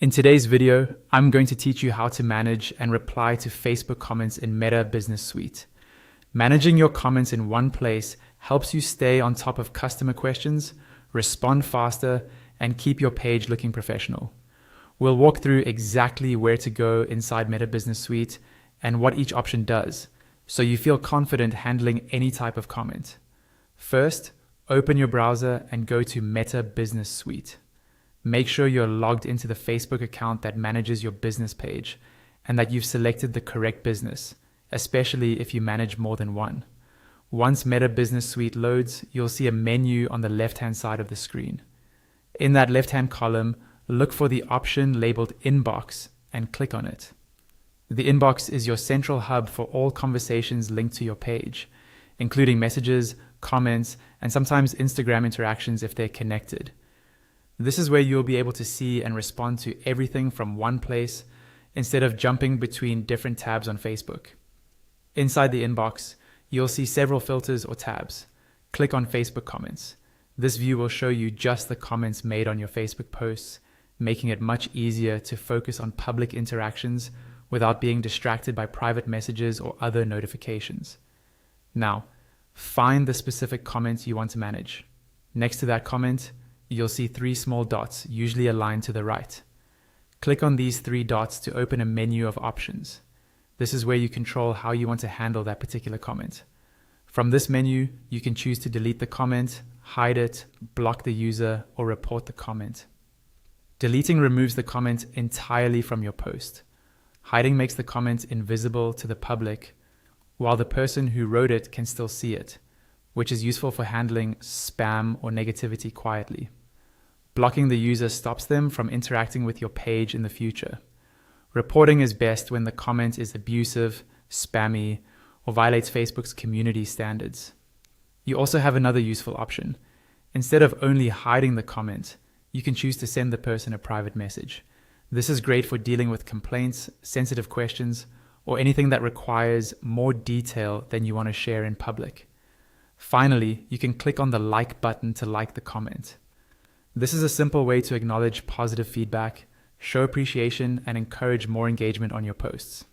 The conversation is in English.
In today's video, I'm going to teach you how to manage and reply to Facebook comments in Meta Business Suite. Managing your comments in one place helps you stay on top of customer questions, respond faster, and keep your page looking professional. We'll walk through exactly where to go inside Meta Business Suite and what each option does, so you feel confident handling any type of comment. First, open your browser and go to Meta Business Suite. Make sure you're logged into the Facebook account that manages your business page and that you've selected the correct business, especially if you manage more than one. Once Meta Business Suite loads, you'll see a menu on the left-hand side of the screen. In that left-hand column, look for the option labeled Inbox and click on it. The inbox is your central hub for all conversations linked to your page, including messages, comments, and sometimes Instagram interactions if they're connected. This is where you'll be able to see and respond to everything from one place instead of jumping between different tabs on Facebook. Inside the inbox, you'll see several filters or tabs. Click on Facebook comments. This view will show you just the comments made on your Facebook posts, making it much easier to focus on public interactions without being distracted by private messages or other notifications. Now, find the specific comments you want to manage. Next to that comment, you'll see three small dots, usually aligned to the right. Click on these three dots to open a menu of options. This is where you control how you want to handle that particular comment. From this menu, you can choose to delete the comment, hide it, block the user, or report the comment. Deleting removes the comment entirely from your post. Hiding makes the comment invisible to the public, while the person who wrote it can still see it, which is useful for handling spam or negativity quietly. Blocking the user stops them from interacting with your page in the future. Reporting is best when the comment is abusive, spammy, or violates Facebook's community standards. You also have another useful option. Instead of only hiding the comment, you can choose to send the person a private message. This is great for dealing with complaints, sensitive questions, or anything that requires more detail than you want to share in public. Finally, you can click on the like button to like the comment. This is a simple way to acknowledge positive feedback, show appreciation, and encourage more engagement on your posts.